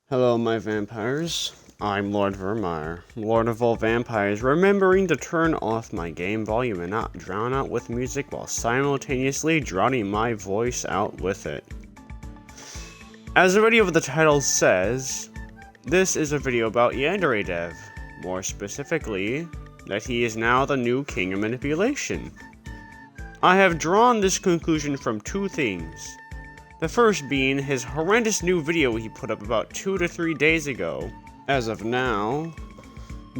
Hello, my vampires. I'm Lord Vermeer, Lord of all vampires, remembering to turn off my game volume and not drown out with music while simultaneously drowning my voice out with it. As the video of the title says, this is a video about Yandere Dev, more specifically, that he is now the new king of manipulation. I have drawn this conclusion from two things. The first being his horrendous new video he put up about 2 to 3 days ago, as of now,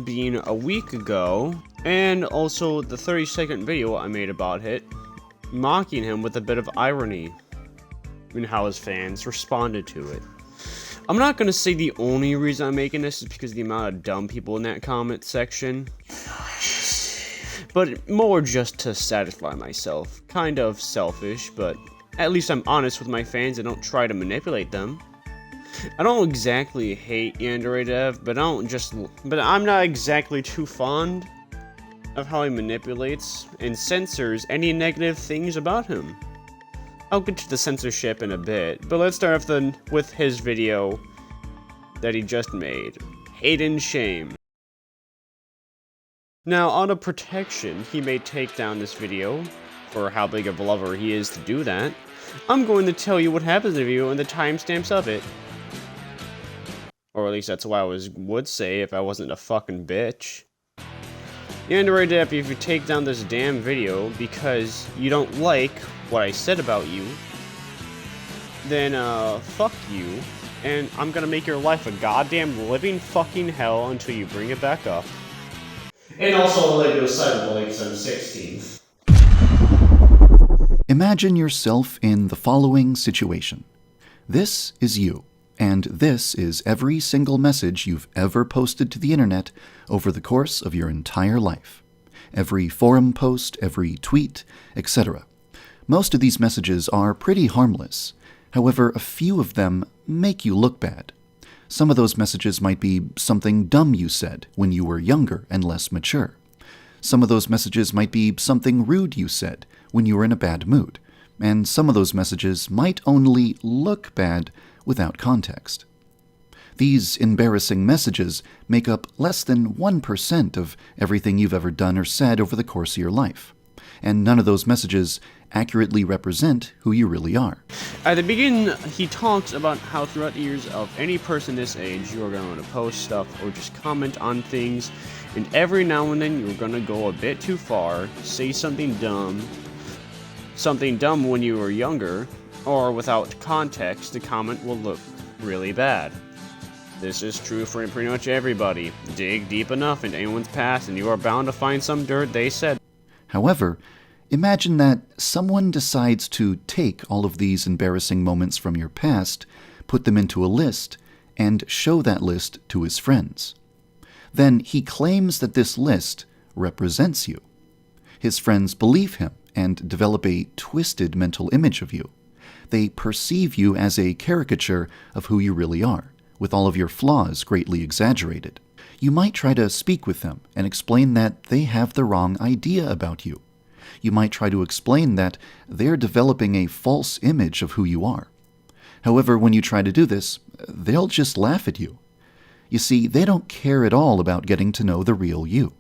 being a week ago, and also the 30-second video I made about it, mocking him with a bit of irony in how his fans responded to it. I'm not gonna say the only reason I'm making this is because of the amount of dumb people in that comment section, but more just to satisfy myself. Kind of selfish, but at least I'm honest with my fans and don't try to manipulate them. I don't exactly hate Yandere Dev, but I'm not exactly too fond of how he manipulates and censors any negative things about him. I'll get to the censorship in a bit, but let's start off with his video that he just made, Hate and Shame. Now, out of protection, he may take down this video for how big of a lover he is to do that. I'm going to tell you what happens in the video and the timestamps of it. Or at least that's what I would say if I wasn't a fucking bitch. Yandere Dev, if you take down this damn video because you don't like what I said about you, then fuck you, and I'm gonna make your life a goddamn living fucking hell until you bring it back up. And also I'll let you aside links on 16th. Imagine yourself in the following situation. This is you, and this is every single message you've ever posted to the internet over the course of your entire life. Every forum post, every tweet, etc. Most of these messages are pretty harmless. However, a few of them make you look bad. Some of those messages might be something dumb you said when you were younger and less mature. Some of those messages might be something rude you said when you were in a bad mood, and some of those messages might only look bad without context. These embarrassing messages make up less than 1% of everything you've ever done or said over the course of your life, and none of those messages accurately represent who you really are. At the beginning, he talks about how throughout the years of any person this age, you are going to post stuff or just comment on things, and every now and then you're going to go a bit too far, say something dumb when you were younger, or without context, the comment will look really bad. This is true for pretty much everybody. Dig deep enough into anyone's past and you are bound to find some dirt they said. However, imagine that someone decides to take all of these embarrassing moments from your past, put them into a list, and show that list to his friends. Then he claims that this list represents you. His friends believe him and develop a twisted mental image of you. They perceive you as a caricature of who you really are, with all of your flaws greatly exaggerated. You might try to speak with them and explain that they have the wrong idea about you. You might try to explain that they're developing a false image of who you are. However, when you try to do this, they'll just laugh at you. You see, they don't care at all about getting to know the real you.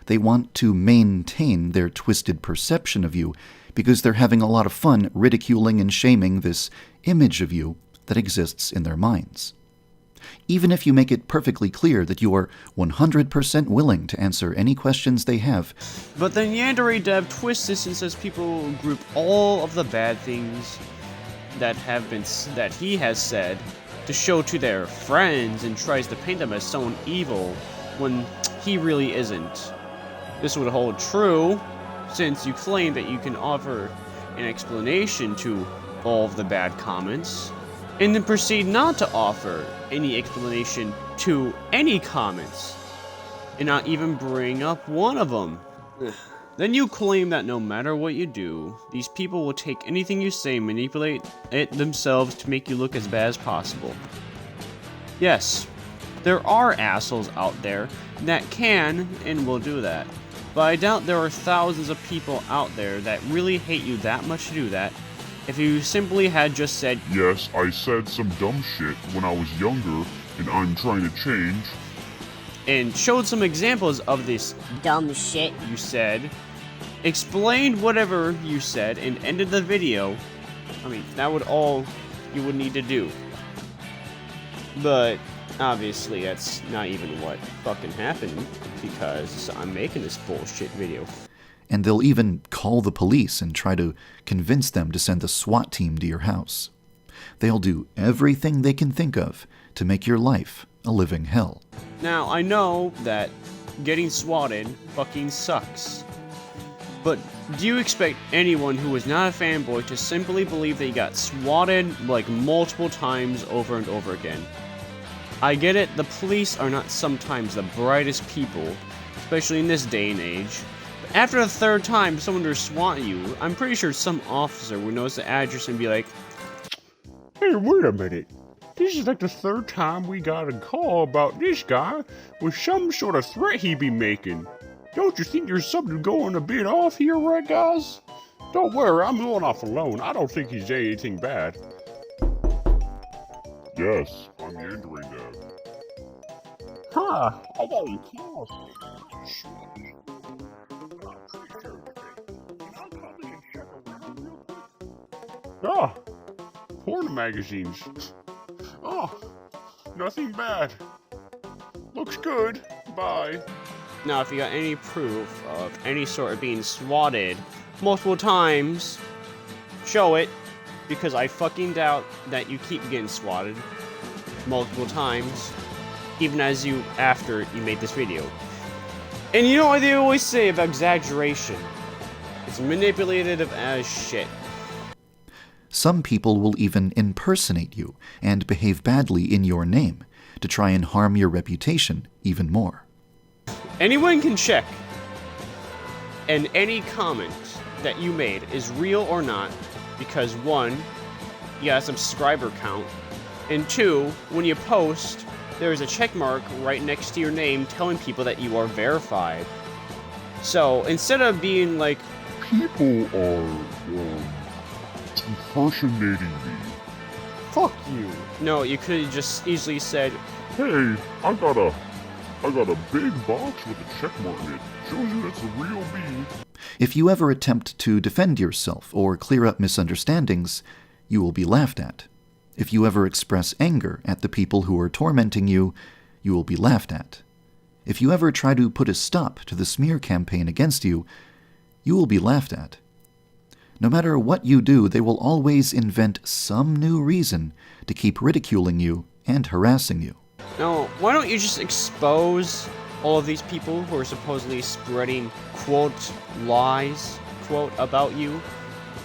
They want to maintain their twisted perception of you because they're having a lot of fun ridiculing and shaming this image of you that exists in their minds. Even if you make it perfectly clear that you are 100% willing to answer any questions they have. But then Yandere Dev twists this and says people will group all of the bad things that he has said to show to their friends and tries to paint them as someone evil when he really isn't. This would hold true since you claim that you can offer an explanation to all of the bad comments, and then proceed not to offer any explanation to any comments, and not even bring up one of them. Then you claim that no matter what you do, these people will take anything you say and manipulate it themselves to make you look as bad as possible. Yes, there are assholes out there that can and will do that, but I doubt there are thousands of people out there that really hate you that much to do that, If you simply had just said, Yes, I said some dumb shit when I was younger, and I'm trying to change. and showed some examples of this Dumb shit. you said, explained whatever you said, and ended the video, I mean, that would all you would need to do. But obviously that's not even what fucking happened, because I'm making this bullshit video. And they'll even call the police and try to convince them to send a SWAT team to your house. They'll do everything they can think of to make your life a living hell. Now, I know that getting swatted fucking sucks. But do you expect anyone who is not a fanboy to simply believe they got swatted like multiple times over and over again? I get it, the police are not sometimes the brightest people, especially in this day and age. But after the third time someone to swat you, I'm pretty sure some officer would notice the address and be like, Hey, wait a minute. This is like the third time we got a call about this guy with some sort of threat he be making. Don't you think there's something going a bit off here, right, guys? Don't worry, I'm going off alone. I don't think he's anything bad. Yes, I'm Yandere Dev. Huh, I got a call. Ah, porn magazines. Oh, nothing bad. Looks good. Bye. now if you got any proof of any sort of being swatted multiple times, show it, because I fucking doubt that you keep getting swatted multiple times, even after you made this video. And you know what they always say about exaggeration? It's manipulative as shit. Some people will even impersonate you and behave badly in your name to try and harm your reputation even more. Anyone can check, and any comment that you made is real or not, because one, you got a subscriber count, and two, when you post, there is a check mark right next to your name telling people that you are verified. So instead of being like, People are, impersonating me. fuck you, no, you could have just easily said, Hey, I got a big box with a check mark in it. Shows you it's a real me. If you ever attempt to defend yourself or clear up misunderstandings, you will be laughed at. If you ever express anger at the people who are tormenting you, you will be laughed at. If you ever try to put a stop to the smear campaign against you, you will be laughed at. No matter what you do, they will always invent some new reason to keep ridiculing you and harassing you. now, why don't you just expose all of these people who are supposedly spreading, quote, lies, quote, about you?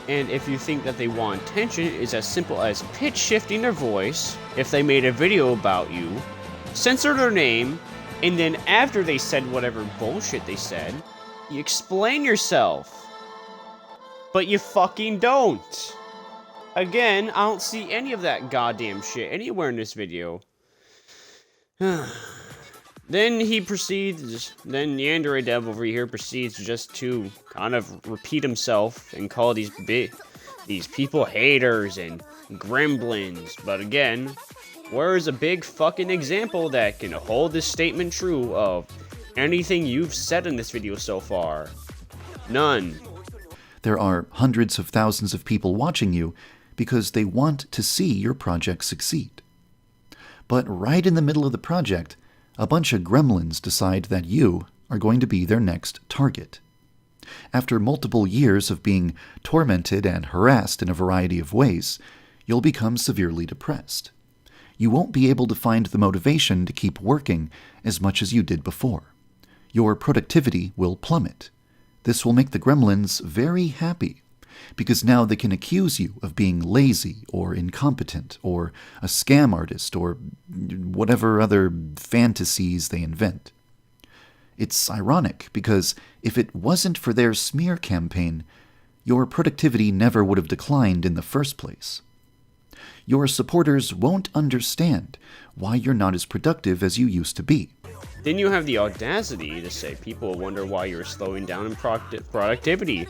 And if you think that they want attention, it's as simple as pitch shifting their voice if they made a video about you, censor their name, and then after they said whatever bullshit they said, you explain yourself. But you fucking don't. Again, I don't see any of that goddamn shit anywhere in this video. Then Yandere Dev over here proceeds just to kind of repeat himself and call these people haters and gremlins. But again, where is a big fucking example that can hold this statement true of anything you've said in this video so far? None. There are hundreds of thousands of people watching you because they want to see your project succeed. But right in the middle of the project, a bunch of gremlins decide that you are going to be their next target. After multiple years of being tormented and harassed in a variety of ways, you'll become severely depressed. You won't be able to find the motivation to keep working as much as you did before. Your productivity will plummet. This will make the gremlins very happy, because now they can accuse you of being lazy or incompetent or a scam artist or whatever other fantasies they invent. It's ironic because if it wasn't for their smear campaign, your productivity never would have declined in the first place. Your supporters won't understand why you're not as productive as you used to be. Then you have the audacity to say people wonder why you're slowing down in productivity.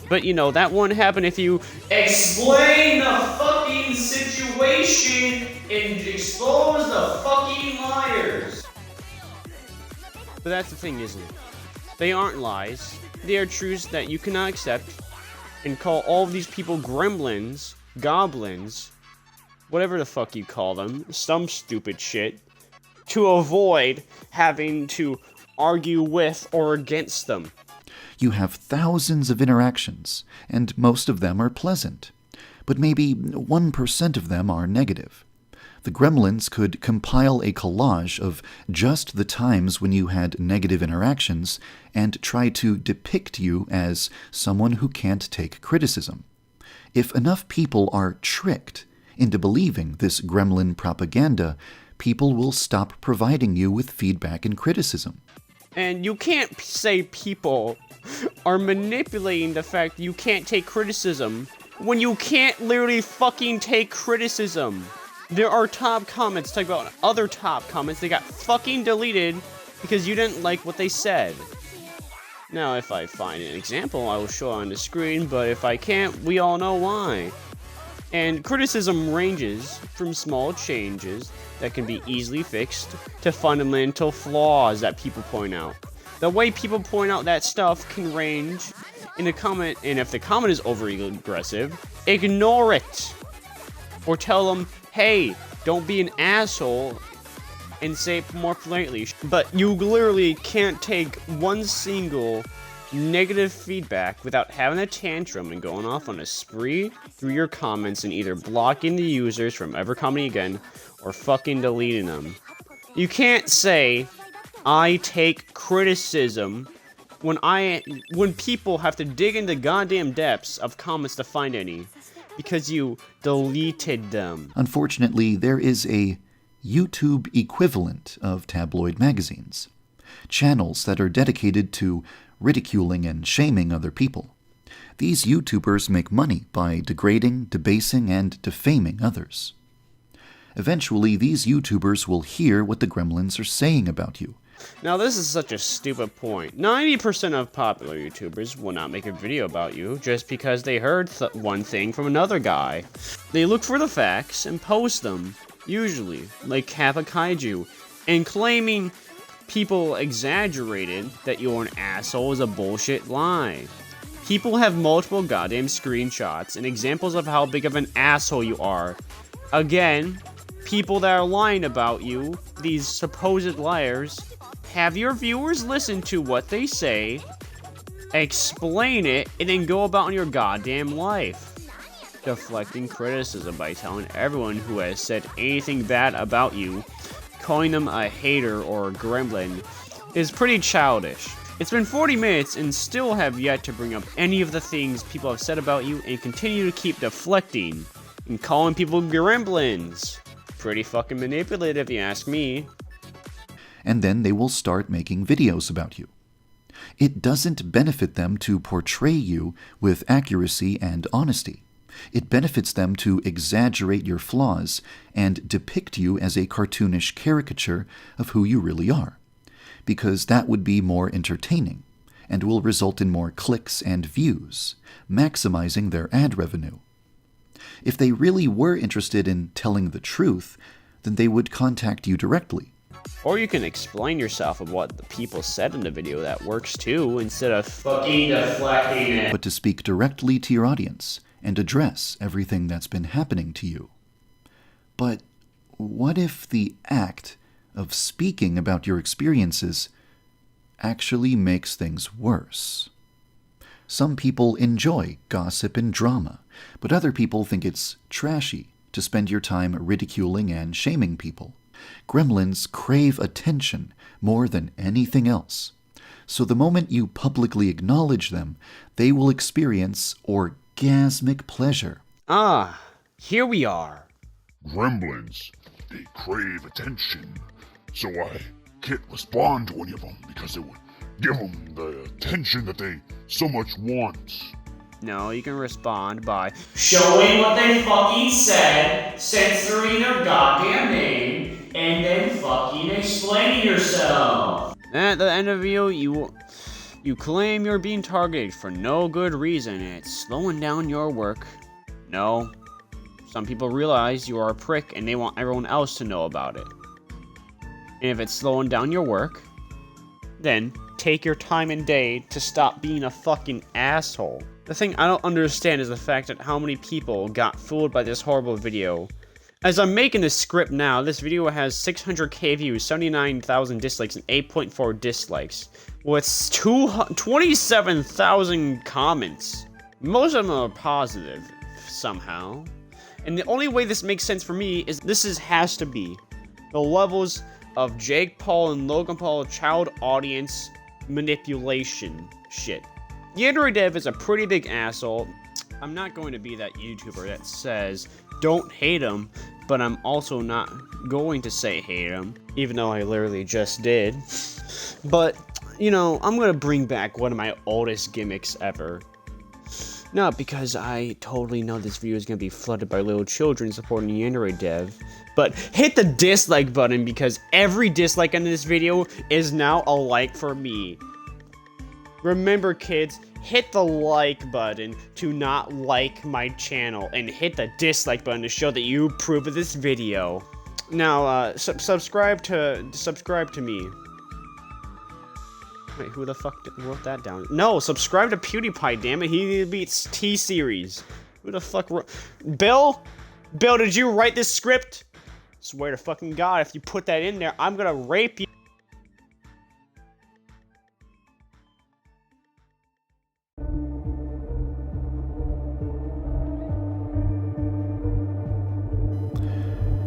But you know, that wouldn't happen if you explain the fucking situation and expose the fucking liars. But that's the thing, isn't it? They aren't lies. They are truths that you cannot accept and call all of these people gremlins, goblins, whatever the fuck you call them, some stupid shit, to avoid having to argue with or against them. You have thousands of interactions, and most of them are pleasant, but maybe 1% of them are negative. The gremlins could compile a collage of just the times when you had negative interactions and try to depict you as someone who can't take criticism. If enough people are tricked into believing this gremlin propaganda, people will stop providing you with feedback and criticism. And you can't say people are manipulating the fact that you can't take criticism when you can't literally fucking take criticism. There are top comments talking about other top comments that got fucking deleted because you didn't like what they said. Now, if I find an example, I will show it on the screen, but if I can't, we all know why. And criticism ranges from small changes that can be easily fixed to fundamental flaws that people point out. The way people point out that stuff can range in a comment, and if the comment is overly aggressive, ignore it. Or tell them, hey, don't be an asshole, and say it more politely. But you literally can't take one single negative feedback without having a tantrum and going off on a spree through your comments and either blocking the users from ever commenting again or fucking deleting them. You can't say, I take criticism when people have to dig into goddamn depths of comments to find any because you deleted them. Unfortunately, there is a YouTube equivalent of tabloid magazines, channels that are dedicated to ridiculing and shaming other people. These YouTubers make money by degrading, debasing, and defaming others. Eventually, these YouTubers will hear what the gremlins are saying about you. Now, this is such a stupid point. 90% of popular YouTubers will not make a video about you just because they heard one thing from another guy. They look for the facts and post them, usually, like Kappa Kaiju, and claiming people exaggerated that you're an asshole is a bullshit lie. People have multiple goddamn screenshots and examples of how big of an asshole you are. Again, people that are lying about you, these supposed liars, have your viewers listen to what they say, explain it, and then go about in your goddamn life. Deflecting criticism by telling everyone who has said anything bad about you, calling them a hater or a gremlin, is pretty childish. It's been 40 minutes and still have yet to bring up any of the things people have said about you and continue to keep deflecting and calling people gremlins. Pretty fucking manipulative if you ask me. And then they will start making videos about you. It doesn't benefit them to portray you with accuracy and honesty. It benefits them to exaggerate your flaws and depict you as a cartoonish caricature of who you really are, because that would be more entertaining and will result in more clicks and views, maximizing their ad revenue. If they really were interested in telling the truth, then they would contact you directly. Or you can explain yourself of what the people said in the video. That works too, instead of fucking deflecting it. But to speak directly to your audience and address everything that's been happening to you. But what if the act of speaking about your experiences actually makes things worse? Some people enjoy gossip and drama, but other people think it's trashy to spend your time ridiculing and shaming people. Gremlins crave attention more than anything else. So the moment you publicly acknowledge them, they will experience orgasmic pleasure. Ah, here we are. Gremlins, they crave attention. So I can't respond to any of them because it would give them the attention that they so much want. No, you can respond by showing what they fucking said, censoring their goddamn name, and then fucking explaining yourself. At the end of the video, You claim you're being targeted for no good reason and it's slowing down your work. No. Some people realize you are a prick and they want everyone else to know about it. And if it's slowing down your work, then take your time and day to stop being a fucking asshole. The thing I don't understand is the fact that how many people got fooled by this horrible video. As I'm making this script now, this video has 600k views, 79,000 dislikes, and 8.4 dislikes, with 27,000 comments. Most of them are positive, somehow. And the only way this makes sense for me is has to be the levels of Jake Paul and Logan Paul child audience manipulation shit. Yandere Dev is a pretty big asshole. I'm not going to be that YouTuber that says don't hate him, but I'm also not going to say hate him, even though I literally just did. But, you know, I'm gonna bring back one of my oldest gimmicks ever. Not because I totally know this video is gonna be flooded by little children supporting Yandere Dev, but hit the dislike button because every dislike on this video is now a like for me. Remember, kids, hit the like button to not like my channel, and hit the dislike button to show that you approve of this video. Now, subscribe to me. Wait, who the fuck wrote that down? No, subscribe to PewDiePie, damn it. He beats T-Series. Who the fuck wrote... Bill? Bill, did you write this script? Swear to fucking God, if you put that in there, I'm gonna rape you.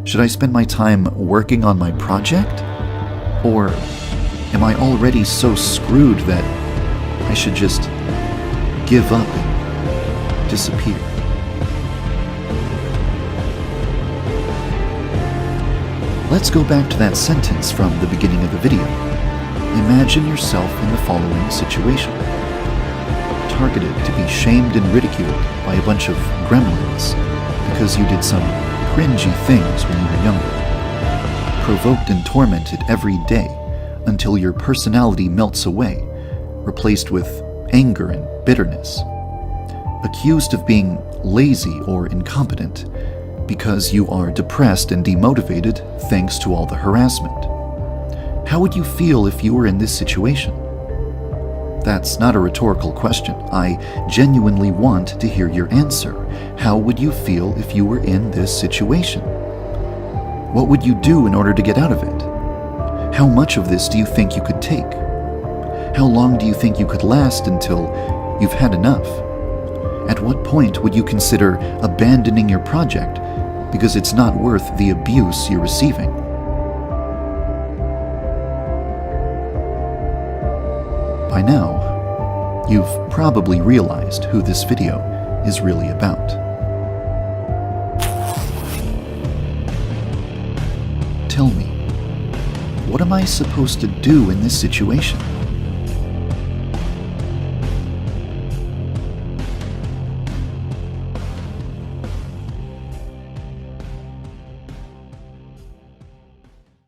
Should I spend my time working on my project? Or am I already so screwed that I should just give up and disappear? Let's go back to that sentence from the beginning of the video. Imagine yourself in the following situation. Targeted to be shamed and ridiculed by a bunch of gremlins because you did some cringy things when you were younger. Provoked and tormented every day until your personality melts away, replaced with anger and bitterness. Accused of being lazy or incompetent because you are depressed and demotivated thanks to all the harassment. How would you feel if you were in this situation? That's not a rhetorical question. I genuinely want to hear your answer. How would you feel if you were in this situation? What would you do in order to get out of it? How much of this do you think you could take? How long do you think you could last until you've had enough? At what point would you consider abandoning your project because it's not worth the abuse you're receiving? By now, you've probably realized who this video is really about. Tell me, what am I supposed to do in this situation?